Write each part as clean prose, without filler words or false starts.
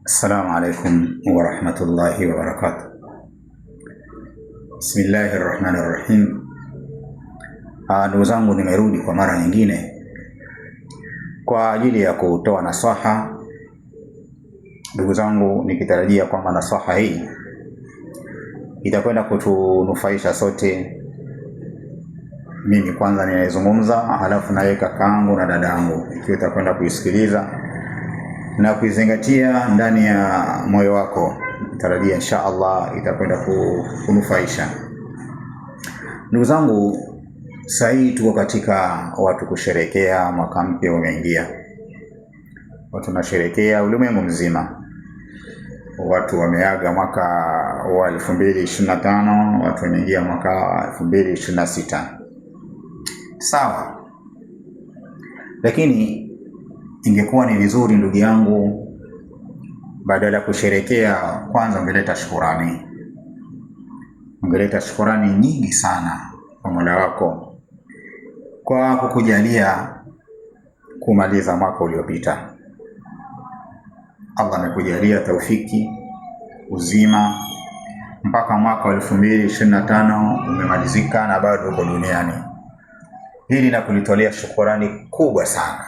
Assalamu alaikum wa rahmatullahi wa barakatuh. Bismillahir Rahmanir Rahim. Ndugu zangu, nimerudi kwa mara nyingine kwa ajili ya kutoa nasaha. Ndugu zangu, nikitarajia kwamba nasaha hii itakwenda kutunufaisha sote. Mimi kwanza ninazungumza, halafu naye kakaangu na dadangu, ikiwa itakwenda kuisikiliza na kuizingatia ndani ya moyo wako, tarajia insha Allah itakwenda kunufaisha. Ndugu zangu, sasa hii tuko katika watu kusherekea mwaka mpya umeingia. Watu tunasherekea ulimwengu mzima. Watu wameaga mwaka wa 2025, watu wameingia mwaka wa 2026. Sawa. Lakini ingekuwa ni vizuri ndugu yangu, badala ya kusherekea, kwanza ungeleta shukrani. Ungeleta shukrani nyingi sana kwa Mola wako kwa kukujalia kumaliza mwaka uliopita. Allah amekujalia taufiki, uzima, mpaka mwaka wa 2025 umemalizika na bado uko duniani. Hili na kulitolea shukrani kubwa sana.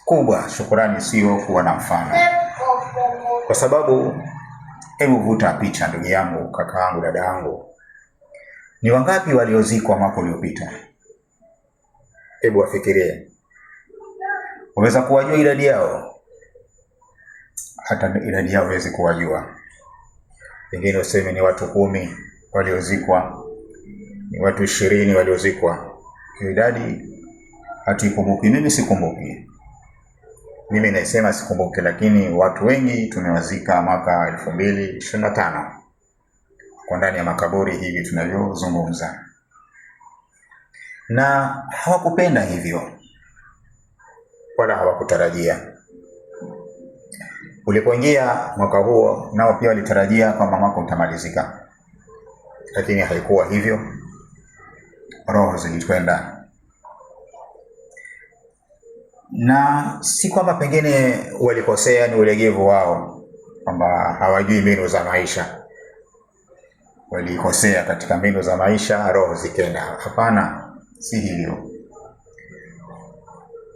Kubwa, shukrani sio kuwa na mfano. Kwa sababu, hebu vuta picha ndugu yangu, kaka yangu, dada yangu. Ni wangapi waliozikwa mwaka uliopita? Hebu wafikirie. Unaweza kuwajua idadi yao? Hata idadi yao huwezi kuwajua. Pengine useme ni watu 10 waliozikwa, ni watu 20 waliozikwa. Idadi hatuikumbuki. Mimi sikumbuki. Mimi naisema sikumbuki, lakini watu wengi tumewazika mwaka 2025 kwa ndani ya makaburi hivi tunavyozungumza, na hawakupenda hivyo wala hawakutarajia. Ulipoingia mwaka huo, nao pia walitarajia kwamba mwaka utamalizika, lakini haikuwa hivyo. Roho zilikwenda. Na si kwamba pengine walikosea, ni ulegevu wao, kwamba hawajui mbinu za maisha. Walikosea katika mbinu za maisha, roho zikenda. Hapana, si hivyo.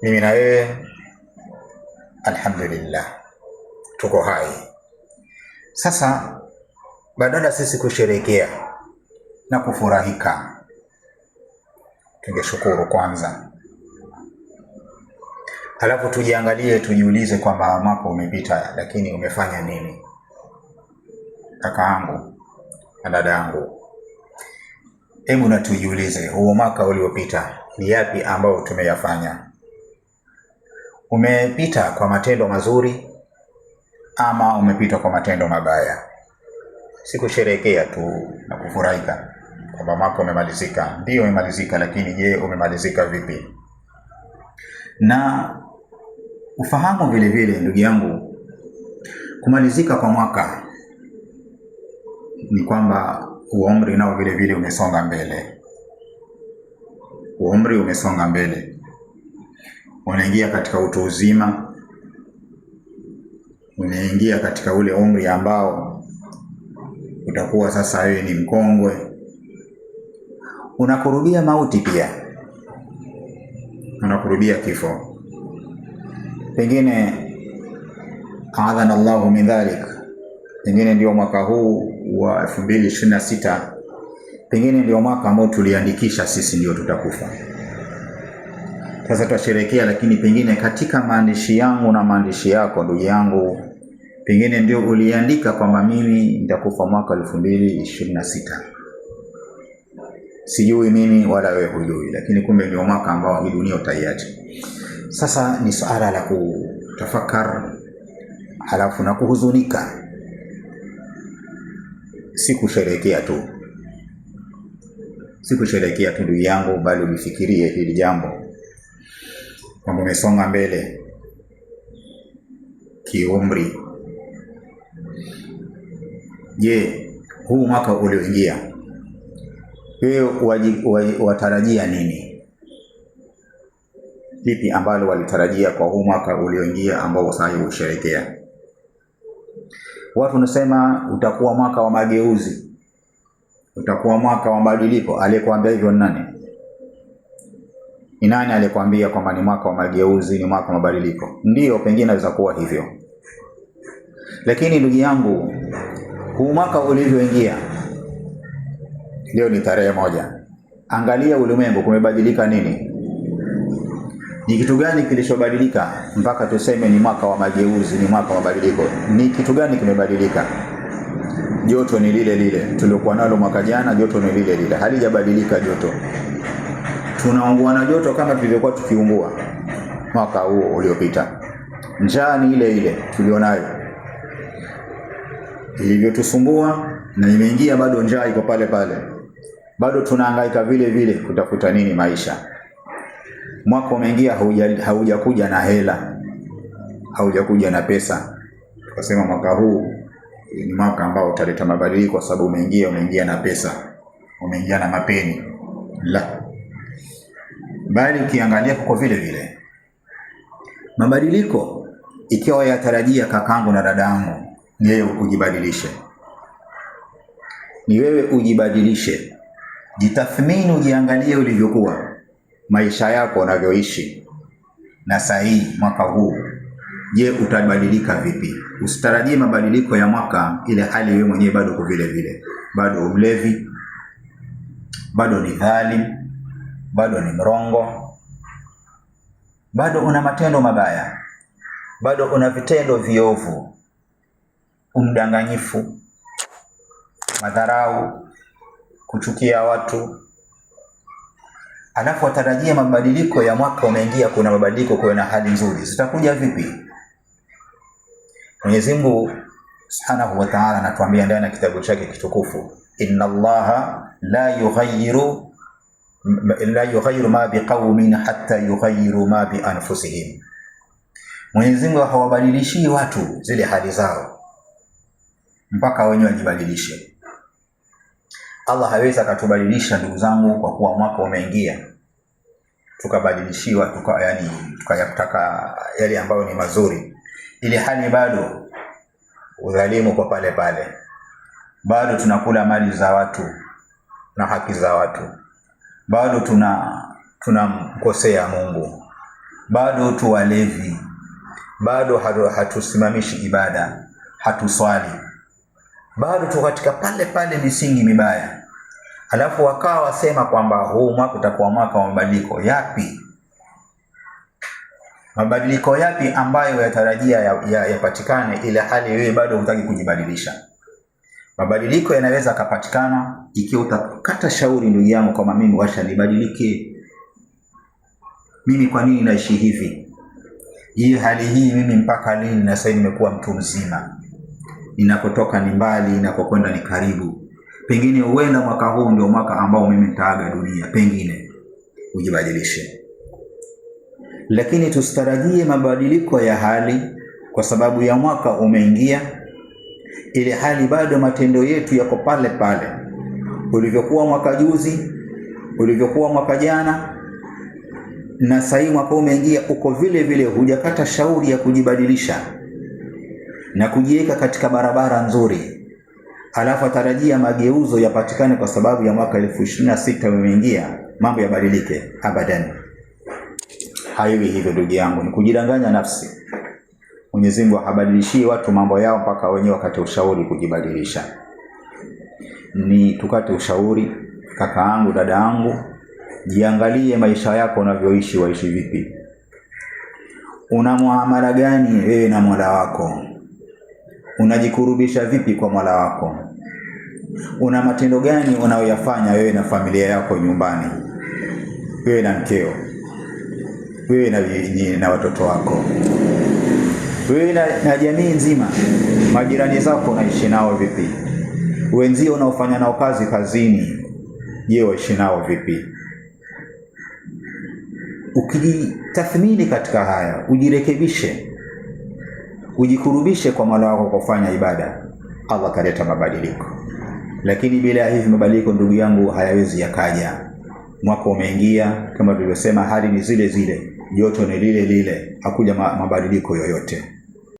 Mimi na wewe alhamdulillah tuko hai. Sasa badala sisi kusherekea na kufurahika, tungeshukuru kwanza. Halafu tujiangalie, tujiulize kwamba mwaka umepita, lakini umefanya nini? Kaka yangu na dada yangu, hebu na tujiulize, huo mwaka uliopita ni yapi ambao tumeyafanya? Umepita kwa matendo mazuri ama umepita kwa matendo mabaya? Sikusherekea tu na kufurahika kwamba mwaka umemalizika. Ndio umemalizika, lakini je, umemalizika vipi? Na ufahamu vile vile ndugu yangu, kumalizika kwa mwaka ni kwamba umri nao vile vile umesonga mbele. Umri umesonga mbele. Unaingia katika utu uzima. Unaingia katika ule umri ambao utakuwa sasa wewe ni mkongwe. Unakurubia mauti pia. Unakurubia kifo. Pengine adhana Allahu min dhalik, pengine ndio mwaka huu wa 2026, pengine ndio mwaka ambao tuliandikisha sisi ndio tutakufa. Sasa tutasherehekea, lakini pengine katika maandishi yangu na maandishi yako ndugu yangu, pengine ndio uliandika kwamba mimi nitakufa mwaka 2026. Sijui mimi wala wewe hujui, lakini kumbe ndio mwaka ambao hii dunia utaiacha. Sasa ni suala la kutafakar, halafu na kuhuzunika. Sikusherehekea tu. Sikusherehekea tu ndugu yangu, bali ulifikirie hili jambo kwamba umesonga mbele kiumri. Je, huu mwaka ulioingia wewe watarajia nini? Lipi ambalo walitarajia kwa huu mwaka ulioingia ambao sasa usherekea? Watu nasema utakuwa mwaka wa mageuzi, utakuwa mwaka wa mabadiliko. Aliyekwambia hivyo ni nani? Ni nani aliyekwambia kwamba ni mwaka wa mageuzi, ni mwaka wa mabadiliko? Ndiyo, pengine inaweza kuwa hivyo, lakini ndugu yangu, huu mwaka ulivyoingia, leo ni tarehe 1. Angalia ulimwengu, kumebadilika nini? Ni kitu gani kilichobadilika mpaka tuseme ni mwaka wa mageuzi, ni mwaka wa mabadiliko? Ni kitu gani kimebadilika? Joto ni lile lile tuliokuwa nalo mwaka jana, joto ni lile lile, halijabadilika joto. Tunaungua na joto kama tulivyokuwa tukiungua mwaka huo uliopita. Njaa ni ile ile tulionayo, ilivyotusumbua na imeingia, bado njaa iko pale pale, bado tunahangaika vile vile kutafuta nini maisha. Mwaka umeingia, haujakuja na hela, haujakuja na pesa tukasema mwaka huu ni mwaka ambao utaleta mabadiliko kwa sababu umeingia na pesa, umeingia na mapeni. La, bali ukiangalia kwa vile vile mabadiliko, ikiwa yatarajia kakangu na dadangu, ni wewe ujibadilishe. Ni wewe ujibadilishe. Jitathmini, ujiangalie ulivyokuwa, maisha yako unavyoishi na sahihi mwaka huu. Je, utabadilika vipi? Usitarajie mabadiliko ya mwaka ile hali wewe mwenyewe bado uko vile vile. Bado umlevi, bado ni dhalim, bado ni mrongo, bado una matendo mabaya, bado una vitendo viovu, umdanganyifu, madharau, kuchukia watu. Alafu watarajia mabadiliko ya mwaka umeingia, kuna mabadiliko, kwa na hali nzuri. Zitakuja vipi? Mwenyezi Mungu Subhanahu wa Ta'ala anatuambia ndani ya kitabu chake kitukufu, inna Allaha la yughayyiru ma biqaumin hatta yughayyiru ma bi anfusihim. Mwenyezi Mungu hawabadilishi watu zile hali zao mpaka wenyewe wajibadilishe. Allah hawezi akatubadilisha ndugu zangu kwa kuwa mwaka umeingia tukabadilishiwa tukayataka yale ambayo ni mazuri, ili hali bado udhalimu kwa pale pale, bado tunakula mali za watu na haki za watu, bado tunamkosea Mungu, bado tuwalevi, bado hatusimamishi ibada, hatuswali, bado tu katika pale pale misingi mibaya. Alafu wakawa wasema kwamba huu mwaka utakuwa mwaka wa mabadiliko. Yapi mabadiliko yapi ambayo yatarajia yapatikane ile hali wewe bado hutaki kujibadilisha? Mabadiliko yanaweza kupatikana ikiwa utakata shauri ndugu yangu, kama mimi washa nibadilike. Mimi kwa nini naishi hivi? Hii hali hii mimi mpaka lini? Na sasa nimekuwa mtu mzima, ninakotoka ni mbali, ninakokwenda ni karibu. Pengine uenda mwaka huu ndio mwaka ambao mimi nitaaga dunia, pengine ujibadilishe. Lakini tusitarajie mabadiliko ya hali kwa sababu ya mwaka umeingia, ile hali bado matendo yetu yako pale pale ulivyokuwa mwaka juzi, ulivyokuwa mwaka jana, na sasa mwaka umeingia uko vile vile. Hujakata shauri ya kujibadilisha na kujiweka katika barabara nzuri, alafu atarajia mageuzo yapatikane kwa sababu ya mwaka 2026 umeingia, mambo yabadilike. Abadan, haiwi hivyo ndugu yangu, ni kujidanganya nafsi. Mwenyezi Mungu habadilishii watu mambo yao mpaka wenyewe wakati ushauri kujibadilisha. Ni tukate ushauri, kakaangu, dadaangu, jiangalie maisha yako unavyoishi, waishi vipi? Una muamala gani wewe na Mola wako? Unajikurubisha vipi kwa Mola wako? Una matendo gani unayoyafanya wewe na familia yako nyumbani, wewe na mkeo, wewe na watoto wako, wewe na jamii nzima? Majirani zako unaishi nao vipi? Wenzio unaofanya nao kazi kazini, je, waishi nao vipi? Ukijitathmini katika haya, ujirekebishe, ujikurubishe kwa Mola wako kufanya ibada, Allah kaleta mabadiliko. Lakini bila hivi mabadiliko ndugu yangu hayawezi yakaja. Mwaka umeingia, kama tulivyosema, hali ni zile zile, joto ni lile lile, hakuja mabadiliko yoyote.